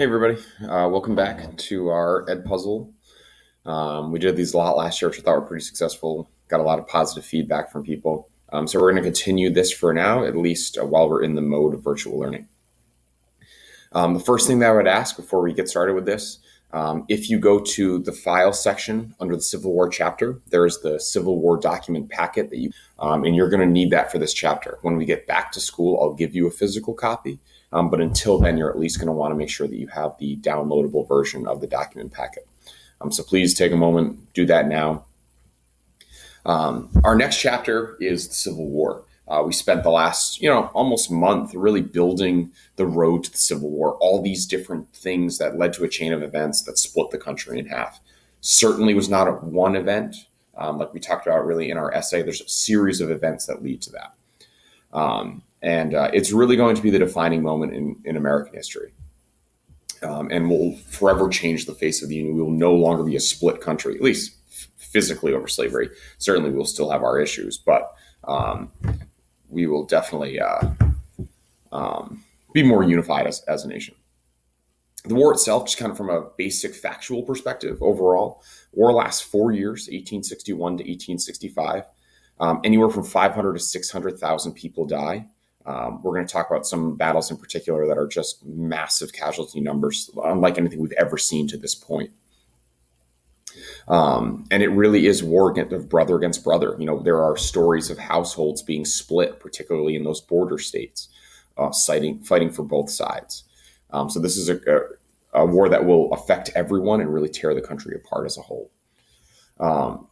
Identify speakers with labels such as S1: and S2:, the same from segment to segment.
S1: Hey everybody, welcome back to our Ed Puzzle. We did these a lot last year, which I thought were pretty successful. Got a lot of positive feedback from people. So we're going to continue this for now, at least while we're in the mode of virtual learning. The first thing that I would ask before we get started with this, if you go to the file section under the Civil War chapter, there's the Civil War document packet and you're going to need that for this chapter. When we get back to school, I'll give you a physical copy. But until then, you're at least going to want to make sure that you have the downloadable version of the document packet. So please take a moment, do that now. Our next chapter is the Civil War. We spent the last, almost month really building the road to the Civil War, all these different things that led to a chain of events that split the country in half. Certainly was not a one event. Like we talked about really in our essay, there's a series of events that lead to that. And it's really going to be the defining moment in American history. And will forever change the face of the Union. We will no longer be a split country, at least physically over slavery. Certainly we'll still have our issues, but we will definitely be more unified as a nation. The war itself, just kind of from a basic factual perspective overall, war lasts 4 years, 1861 to 1865. Anywhere from 500 to 600,000 people die. We're going to talk about some battles in particular that are just massive casualty numbers, unlike anything we've ever seen to this point. And it really is war of brother against brother. There are stories of households being split, particularly in those border states, fighting for both sides. So this is a war that will affect everyone and really tear the country apart as a whole.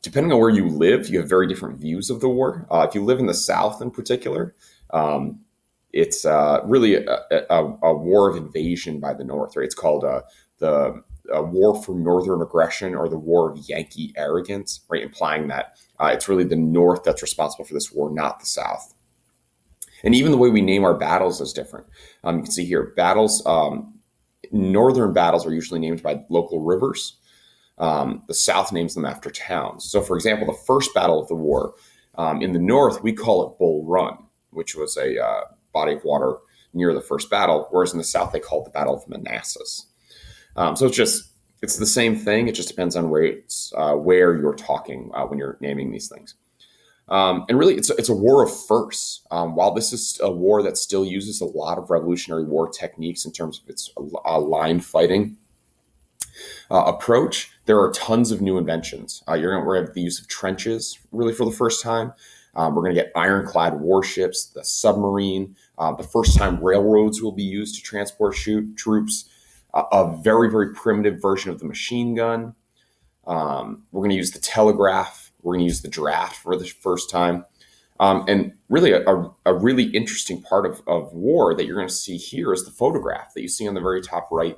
S1: Depending on where you live, you have very different views of the war. If you live in the South in particular, it's really a war of invasion by the North, right? It's called the war for Northern aggression, or the war of Yankee arrogance, right? Implying that it's really the North that's responsible for this war, not the South. And even the way we name our battles is different. You can see here, Northern battles are usually named by local rivers. The South names them after towns. So, for example, the first battle of the war in the North, we call it Bull Run, which was a body of water near the first battle, whereas in the South, they call it the Battle of Manassas. So it's the same thing. It just depends on where you're talking when you're naming these things. And really, it's a war of firsts. While this is a war that still uses a lot of Revolutionary War techniques in terms of its line fighting approach, there are tons of new inventions. We're going to have the use of trenches really for the first time. We're going to get ironclad warships, the submarine. The first time railroads will be used to transport troops. A very, very primitive version of the machine gun. We're going to use the telegraph. We're going to use the draft for the first time. And really, a really interesting part of war that you're going to see here is the photograph that you see on the very top right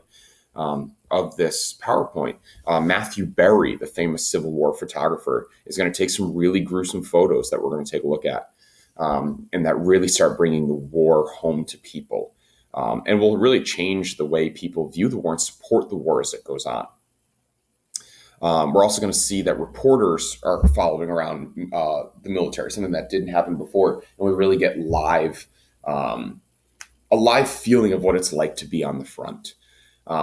S1: of this PowerPoint. Matthew Berry, the famous Civil War photographer, is going to take some really gruesome photos that we're going to take a look at, and that really start bringing the war home to people. And will really change the way people view the war and support the war as it goes on. We're also going to see that reporters are following around the military, something that didn't happen before, and we really get a live feeling of what it's like to be on the front.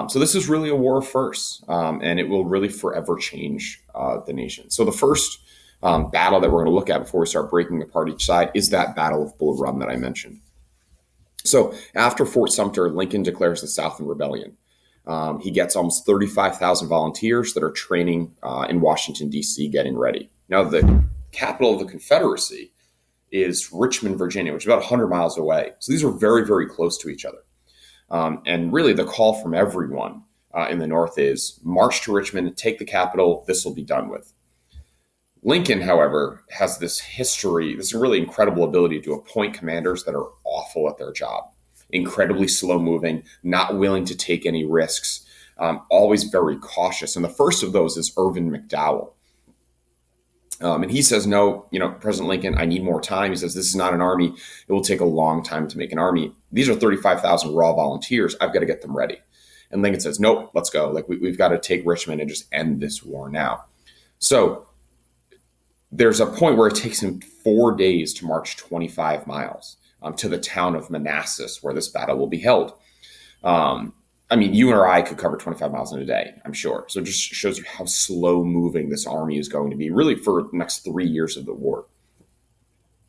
S1: So this is really a war of firsts, and it will really forever change the nation. So the first battle that we're going to look at before we start breaking apart each side is that Battle of Bull Run that I mentioned. So after Fort Sumter, Lincoln declares the South in rebellion. He gets almost 35,000 volunteers that are training in Washington, D.C., getting ready. Now, the capital of the Confederacy is Richmond, Virginia, which is about 100 miles away. So these are very, very close to each other. And really, the call from everyone in the North is march to Richmond, take the capital, this will be done with. Lincoln, however, has this history, this really incredible ability to appoint commanders that are awful at their job, incredibly slow moving, not willing to take any risks, always very cautious. And the first of those is Irvin McDowell. And he says, no, President Lincoln, I need more time. He says, this is not an army. It will take a long time to make an army. These are 35,000 raw volunteers. I've got to get them ready. And Lincoln says, nope, let's go. We've got to take Richmond and just end this war now. So there's a point where it takes him 4 days to march 25 miles to the town of Manassas, where this battle will be held. I mean, you or I could cover 25 miles in a day, I'm sure. So it just shows you how slow moving this army is going to be, really, for the next 3 years of the war.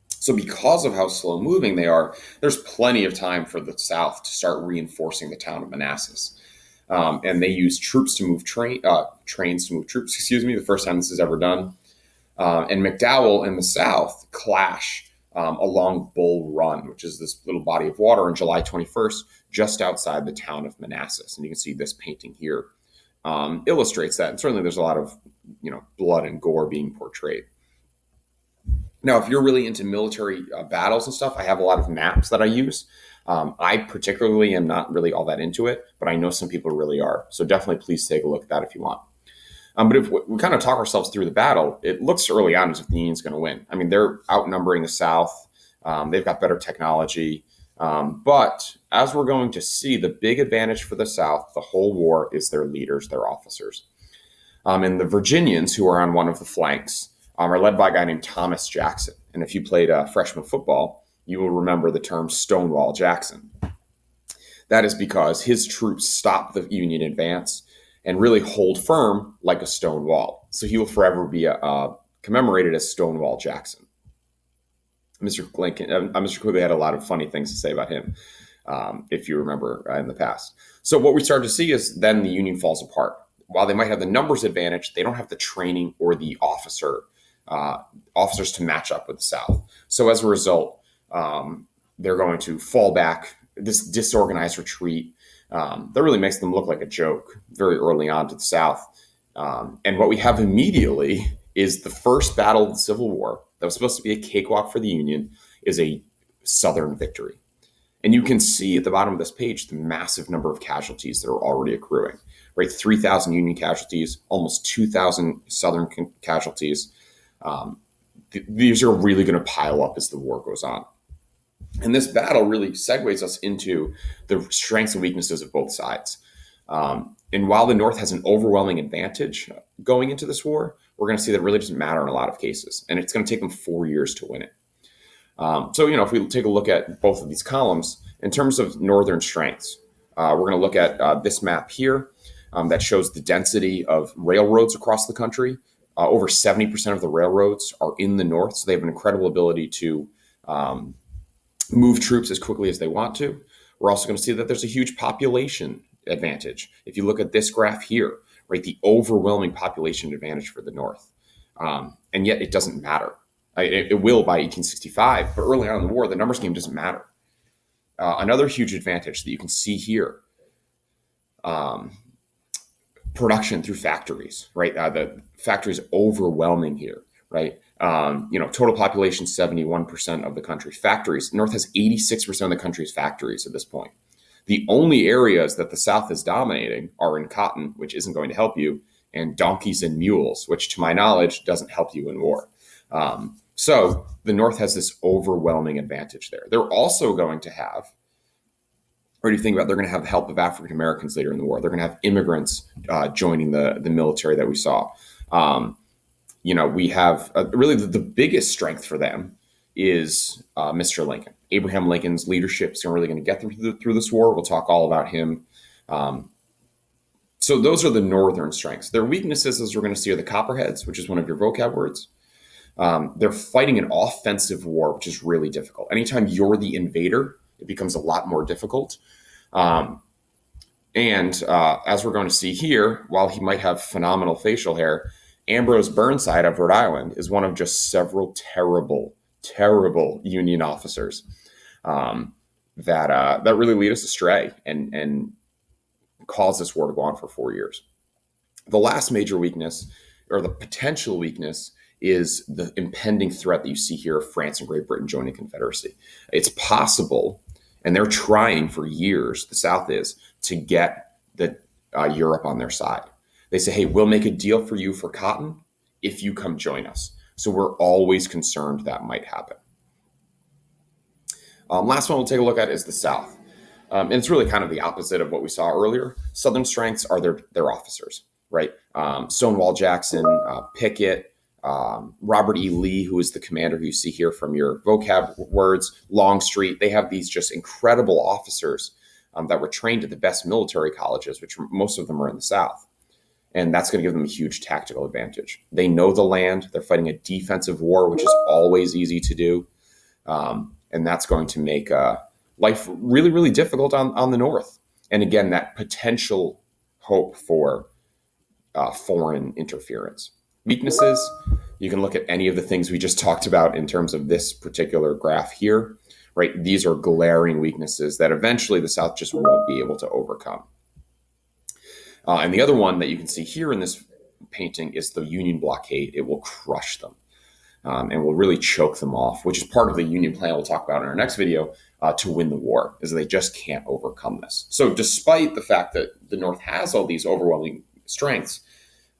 S1: So, because of how slow moving they are, there's plenty of time for the South to start reinforcing the town of Manassas. And they use troops to move trains to move troops. Excuse me, the first time this is ever done. And McDowell and the South clash along Bull Run, which is this little body of water, on July 21st, just outside the town of Manassas. And you can see this painting here illustrates that. And certainly, there's a lot of blood and gore being portrayed. Now, if you're really into military battles and stuff, I have a lot of maps that I use. I particularly am not really all that into it, but I know some people really are. So definitely please take a look at that if you want. But if we kind of talk ourselves through the battle, it looks early on as if the Union's going to win. I mean, they're outnumbering the South. They've got better technology. But as we're going to see, the big advantage for the South the whole war is their leaders, their officers. And the Virginians, who are on one of the flanks, are led by a guy named Thomas Jackson. And if you played freshman football, you will remember the term Stonewall Jackson. That is because his troops stop the Union advance and really hold firm like a stone wall. So he will forever be commemorated as Stonewall Jackson. Mr. Quigley had a lot of funny things to say about him, if you remember in the past. So what we start to see is then the Union falls apart. While they might have the numbers advantage, they don't have the training or the officers to match up with the South. So as a result, they're going to fall back, this disorganized retreat. That really makes them look like a joke very early on to the South. And what we have immediately is the first battle of the Civil War that was supposed to be a cakewalk for the Union is a Southern victory. And you can see at the bottom of this page the massive number of casualties that are already accruing, right? 3,000 Union casualties, almost 2,000 Southern casualties. These are really going to pile up as the war goes on. And this battle really segues us into the strengths and weaknesses of both sides. And while the North has an overwhelming advantage going into this war, we're going to see that it really doesn't matter in a lot of cases. And it's going to take them 4 years to win it. So, if we take a look at both of these columns, in terms of Northern strengths, we're going to look at this map here that shows the density of railroads across the country. Over 70% of the railroads are in the North, so they have an incredible ability to move troops as quickly as they want to. We're also going to see that there's a huge population advantage. If you look at this graph here, right, the overwhelming population advantage for the North. And yet it doesn't matter. It will by 1865, but early on in the war, the numbers game doesn't matter. Another huge advantage that you can see here, production through factories, right? The factories overwhelming here, right? Total population, 71% of the country. Factories, North has 86% of the country's factories at this point. The only areas that the South is dominating are in cotton, which isn't going to help you, and donkeys and mules, which to my knowledge doesn't help you in war. So the North has this overwhelming advantage there. They're also going to have, or do you think about, they're going to have the help of African Americans later in the war. They're going to have immigrants joining the military that we saw. We have really the biggest strength for them is Mr. Lincoln. Abraham Lincoln's leadership is really going to get them through this war. We'll talk all about him. So those are the Northern strengths. Their weaknesses, as we're going to see, are the Copperheads, which is one of your vocab words. They're fighting an offensive war, which is really difficult. Anytime you're the invader, it becomes a lot more difficult. And as we're going to see here, while he might have phenomenal facial hair, Ambrose Burnside of Rhode Island is one of just several terrible, terrible Union officers that really lead us astray and cause this war to go on for 4 years. The last major weakness, or the potential weakness, is the impending threat that you see here of France and Great Britain joining Confederacy. It's possible, and they're trying for years, the South is, to get Europe on their side. They say, hey, we'll make a deal for you for cotton if you come join us. So we're always concerned that might happen. Last one we'll take a look at is the South. And it's really kind of the opposite of what we saw earlier. Southern strengths are their officers, right? Stonewall Jackson, Pickett, Robert E. Lee, who is the commander who you see here from your vocab words, Longstreet. They have these just incredible officers that were trained at the best military colleges, which most of them are in the South. And that's going to give them a huge tactical advantage. They know the land. They're fighting a defensive war, which is always easy to do. And that's going to make life really, really difficult on the North. And again, that potential hope for foreign interference. Weaknesses, you can look at any of the things we just talked about in terms of this particular graph here, right? These are glaring weaknesses that eventually the South just won't be able to overcome. And the other one that you can see here in this painting is the Union blockade. It will crush them and will really choke them off, which is part of the Union plan we'll talk about in our next video to win the war, is they just can't overcome this. So despite the fact that the North has all these overwhelming strengths,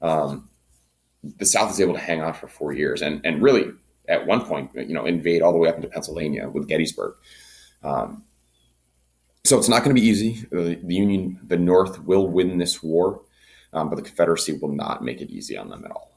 S1: the South is able to hang on for 4 years and really at one point, invade all the way up into Pennsylvania with Gettysburg. So it's not going to be easy. The North will win this war, but the Confederacy will not make it easy on them at all.